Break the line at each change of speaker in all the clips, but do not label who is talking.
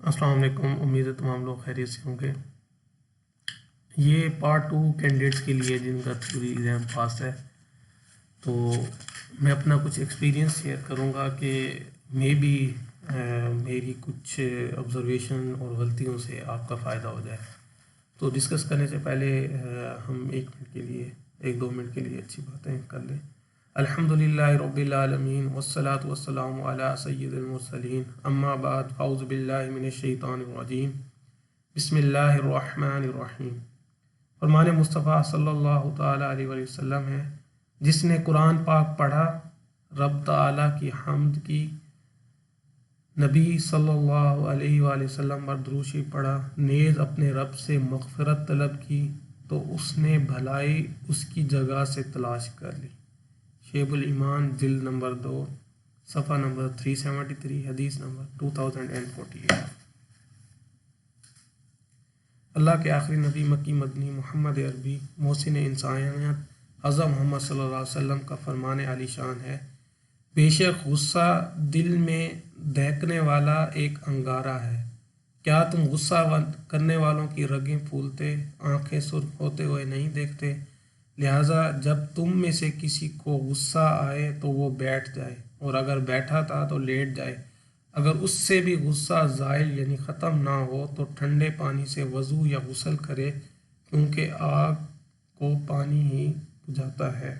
السلام علیکم، امید ہے تمام لوگ خیریت سے ہوں گے۔ یہ پارٹ 2 کینڈیڈیٹس کے لیے جن کا تھیوری ایگزام پاس ہے، تو میں اپنا کچھ ایکسپیرینس شیئر کروں گا کہ بی میری کچھ آبزرویشن اور غلطیوں سے آپ کا فائدہ ہو جائے۔ تو ڈسکس کرنے سے پہلے ہم 1-2 منٹ کے لیے اچھی باتیں کر لیں۔ الحمدللہ رب العالمین والصلاة والسلام علی سید المرسلین، اما بعد، اعوذ باللہ من الشیطان الرجیم، بسم اللہ الرحمن الرحیم۔ فرمان مصطفیٰ صلی اللہ تعالیٰ علیہ وسلم ہے، جس نے قرآن پاک پڑھا، رب تعالیٰ کی حمد کی، نبی صلی اللہ علیہ وآلہ وسلم پر درود شریف پڑھا، نیز اپنے رب سے مغفرت طلب کی، تو اس نے بھلائی اس کی جگہ سے تلاش کر لی۔ شیب الایمان جلد نمبر 2 صفحہ نمبر 373، حدیث نمبر 2048۔ اللہ کے آخری نبی مکی مدنی محمد عربی محسن انسانیت حضرت محمد صلی اللہ علیہ وسلم کا فرمان عالی شان ہے، بے شک غصہ دل میں دہکنے والا ایک انگارہ ہے۔ کیا تم غصہ کرنے والوں کی رگیں پھولتے، آنکھیں سرخ ہوتے ہوئے نہیں دیکھتے؟ لہٰذا جب تم میں سے کسی کو غصہ آئے تو وہ بیٹھ جائے، اور اگر بیٹھا تھا تو لیٹ جائے۔ اگر اس سے بھی غصہ زائل یعنی ختم نہ ہو تو ٹھنڈے پانی سے وضو یا غسل کرے، کیونکہ آگ کو پانی ہی بجھاتا ہے۔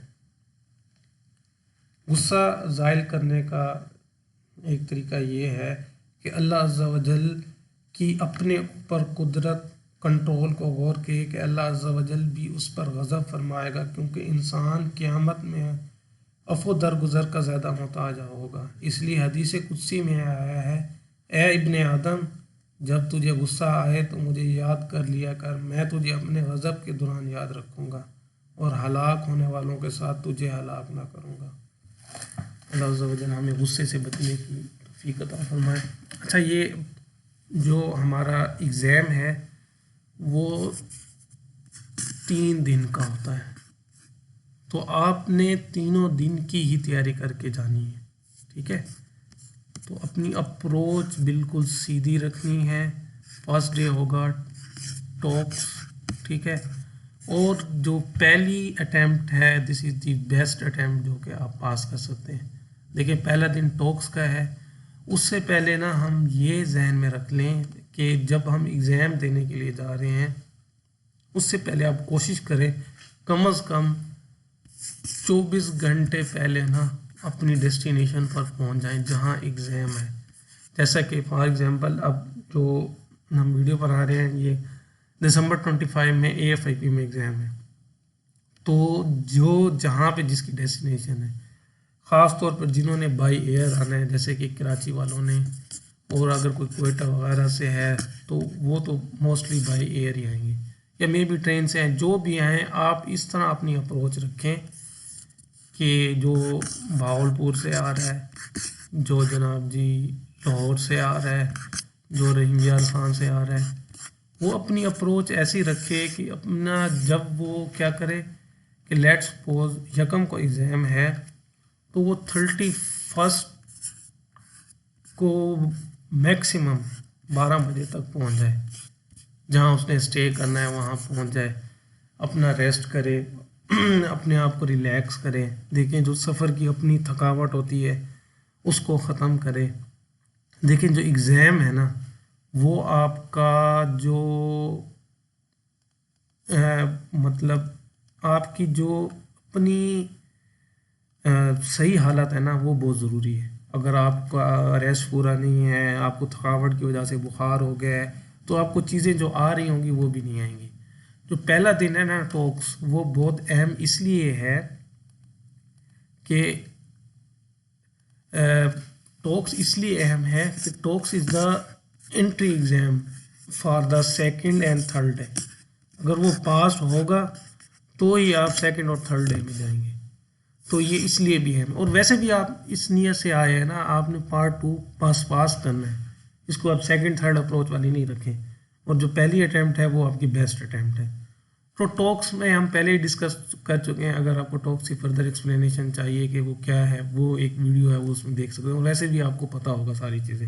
غصہ زائل کرنے کا ایک طریقہ یہ ہے کہ اللہ عز و جل کی اپنے اوپر قدرت، کنٹرول کو غور کرے کہ اللہ عز و جل بھی اس پر غضب فرمائے گا، کیونکہ انسان قیامت میں عفو درگزر کا زیادہ محتاج ہوگا۔ اس لیے حدیث قدسی میں آیا ہے، اے ابن آدم، جب تجھے غصہ آئے تو مجھے یاد کر لیا کر، میں تجھے اپنے غضب کے دوران یاد رکھوں گا اور ہلاک ہونے والوں کے ساتھ تجھے ہلاک نہ کروں گا۔ اللہ عز و جل ہمیں غصے سے بچنے کی توفیق عطا فرمائے۔ اچھا، یہ جو ہمارا ایگزام ہے وہ 3 دن کا ہوتا ہے، تو آپ نے تینوں دن کی ہی تیاری کر کے جانی ہے، ٹھیک ہے؟ تو اپنی اپروچ بالکل سیدھی رکھنی ہے۔ فرسٹ ڈے ہوگا ٹاکس، ٹھیک ہے؟ اور جو پہلی اٹیمپٹ ہے، دس از دی بیسٹ اٹیمپٹ جو کہ آپ پاس کر سکتے ہیں۔ دیکھیں، پہلا دن ٹاکس کا ہے، اس سے پہلے نا ہم یہ ذہن میں رکھ لیں کہ جب ہم ایگزام دینے کے لیے جا رہے ہیں، اس سے پہلے آپ کوشش کریں کم از کم 24 گھنٹے پہلے نا اپنی ڈیسٹینیشن پر پہنچ جائیں جہاں ایگزام ہے۔ جیسا کہ فار ایگزامپل اب جو ہم ویڈیو پر آ رہے ہیں، یہ دسمبر 25 میں AFIP میں ایگزام ہے، تو جہاں پہ جس کی ڈیسٹینیشن ہے، خاص طور پر جنہوں نے بائی ایئر آنا ہے، جیسے کہ کراچی والوں نے، اور اگر کوئی کوئٹہ وغیرہ سے ہے تو وہ تو موسٹلی بائی ایئر ہی آئیں گے، یا مے بھی ٹرین سے ہیں۔ جو بھی آئیں، آپ اس طرح اپنی اپروچ رکھیں کہ جو بہاولپور سے آ رہا ہے، جو جناب جی لاہور سے آ رہا ہے، جو رحیم یار خان سے آ رہا ہے، وہ اپنی اپروچ ایسی رکھے کہ اپنا جب وہ کیا کرے کہ لیٹس سپوز 1 کو ایگزام ہے تو وہ 31 کو میکسیمم 12 بجے تک پہنچ جائے، جہاں اس نے اسٹے کرنا ہے وہاں پہنچ جائے، اپنا ریسٹ کرے، اپنے آپ کو ریلیکس کرے۔ دیکھیں، جو سفر کی اپنی تھکاوٹ ہوتی ہے اس کو ختم کرے۔ دیکھیں، جو ایگزام ہے نا، وہ آپ کا جو مطلب آپ کی جو اپنی صحیح حالت ہے نا، وہ بہت ضروری ہے۔ اگر آپ کا ریسٹ پورا نہیں ہے، آپ کو تھکاوٹ کی وجہ سے بخار ہو گیا ہے، تو آپ کو چیزیں جو آ رہی ہوں گی وہ بھی نہیں آئیں گی۔ جو پہلا دن ہے نا ٹاکس، وہ بہت اہم اس لیے ہے کہ ٹاکس اس لیے اہم ہے کہ talks is the entry exam for the 2nd and 3rd day. اگر وہ پاس ہوگا تو ہی آپ 2nd اور 3rd ڈے میں جائیں گے، تو یہ اس لیے بھی ہے۔ اور ویسے بھی آپ اس نیت سے آئے ہیں نا، آپ نے پارٹ 2 پاس کرنا ہے، اس کو آپ 2nd 3rd اپروچ والی نہیں رکھیں، اور جو پہلی اٹیمپٹ ہے وہ آپ کی بیسٹ اٹیمپٹ ہے۔ تو ٹاکس میں ہم پہلے ہی ڈسکس کر چکے ہیں، اگر آپ کو ٹاکس کی فردر ایکسپلینیشن چاہیے کہ وہ کیا ہے، وہ ایک ویڈیو ہے، وہ اس میں دیکھ سکتے ہیں، اور ویسے بھی آپ کو پتہ ہوگا ساری چیزیں۔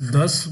10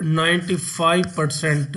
95%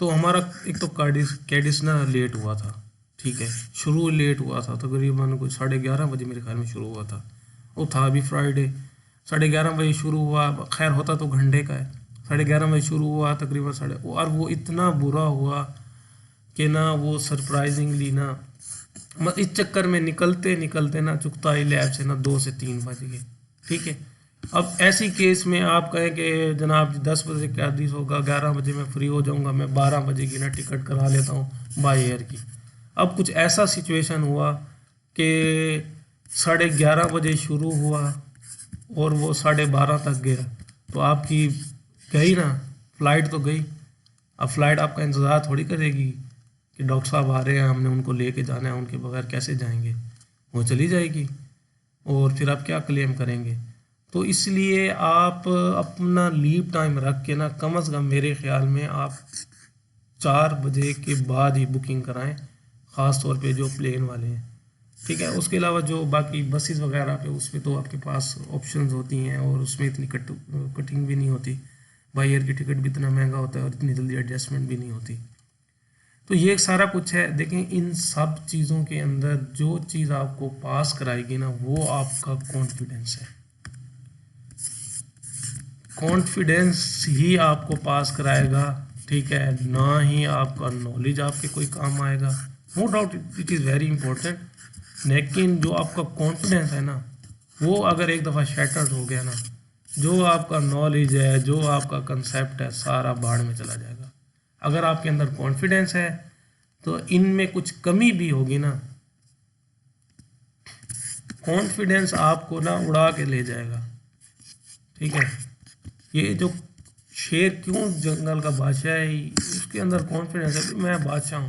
تو ہمارا ایک تو کیڈس نا لیٹ ہوا تھا، ٹھیک ہے، شروع لیٹ ہوا تھا، تقریباً کوئی 11:30 بجے میرے خیال میں شروع ہوا تھا، وہ تھا ابھی فرائیڈے، 11:30 بجے شروع ہوا، خیر ہوتا تو گھنٹے کا ہے، 11:30 بجے شروع ہوا تقریباً اور وہ اتنا برا ہوا کہ نا وہ سرپرائزنگلی نا اس چکر میں نکلتے نکلتے نا چغتائی لیب سے نا 2 سے 3 بج گئے، ٹھیک ہے۔ اب ایسی کیس میں آپ کہیں کہ جناب 10 بجے کا حدیث ہوگا، 11 بجے میں فری ہو جاؤں گا، میں 12 بجے کی نا ٹکٹ کرا لیتا ہوں بائی ایئر کی۔ اب کچھ ایسا سچویشن ہوا کہ 11:30 بجے شروع ہوا اور وہ 12:30 تک گیا، تو آپ کی گئی نا فلائٹ تو گئی۔ اب فلائٹ آپ کا انتظار تھوڑی کرے گی کہ ڈاکٹر صاحب آ رہے ہیں ہم نے ان کو لے کے جانا ہے، ان کے بغیر کیسے جائیں گے، وہ چلی جائے گی اور پھر آپ کیا کلیم کریں گے۔ تو اس لیے آپ اپنا لیو ٹائم رکھ کے نا کم از کم میرے خیال میں آپ 4 بجے کے بعد ہی بکنگ کرائیں، خاص طور پہ جو پلین والے ہیں، ٹھیک ہے۔ اس کے علاوہ جو باقی بسیز وغیرہ پہ اس پہ تو آپ کے پاس آپشنز ہوتی ہیں اور اس میں اتنی کٹنگ بھی نہیں ہوتی، بائی ایئر کی ٹکٹ بھی اتنا مہنگا ہوتا ہے اور اتنی جلدی ایڈجسٹمنٹ بھی نہیں ہوتی۔ تو یہ ایک سارا کچھ ہے، دیکھیں ان سب چیزوں کے اندر جو چیز آپ کو پاس کرائے گی نا وہ آپ کا کانفیڈنس ہے، کانفیڈنس ہی آپ کو پاس کرائے گا، ٹھیک ہے، نہ ہی آپ کا نالج آپ کے کوئی کام آئے گا، no doubt it is very important, لیکن جو آپ کا کانفیڈنس ہے نا وہ اگر ایک دفعہ شیٹرڈ ہو گیا نا، جو آپ کا نالج ہے، جو آپ کا کنسیپٹ ہے، سارا باڑ میں چلا جائے گا۔ اگر آپ کے اندر کانفیڈنس ہے تو ان میں کچھ کمی بھی ہوگی نا، کانفیڈنس آپ کو نا اڑا کے لے جائے گا، ٹھیک ہے۔ یہ جو شیر کیوں جنگل کا بادشاہ ہے، اس کے اندر کانفیڈنس ہے کہ میں بادشاہ ہوں،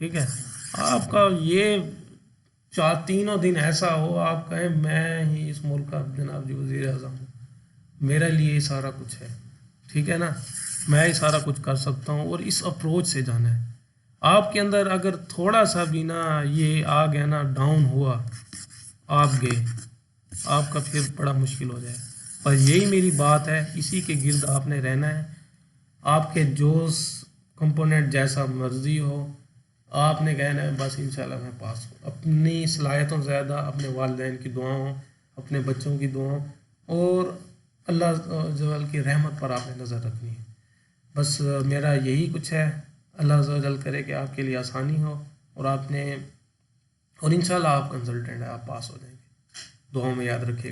ٹھیک ہے۔ آپ کا یہ 3 دن ایسا ہو آپ کہیں میں ہی اس ملک کا جناب جی وزیر اعظم ہوں، میرے لیے یہ سارا کچھ ہے، ٹھیک ہے نا، میں یہ سارا کچھ کر سکتا ہوں، اور اس اپروچ سے جانا ہے۔ آپ کے اندر اگر تھوڑا سا بھی نا یہ آ گیا نا، ڈاؤن ہوا، آپ گئے، آپ کا پھر بڑا مشکل ہو جائے۔ پر یہی میری بات ہے، اسی کے گرد آپ نے رہنا ہے، آپ کے جوز کمپوننٹ جیسا مرضی ہو، آپ نے کہنا ہے بس انشاءاللہ میں پاس ہوں، اپنی صلاحیتوں زیادہ اپنے والدین کی دعاؤں، اپنے بچوں کی دعاؤں اور اللہ عز و جل کی رحمت پر آپ نے نظر رکھنی ہے۔ بس میرا یہی کچھ ہے، اللہ عز و جل کرے کہ آپ کے لیے آسانی ہو، اور آپ نے، اور انشاءاللہ آپ کنسلٹنٹ ہے، آپ پاس ہو جائیں گے، دعاؤں میں یاد رکھیے۔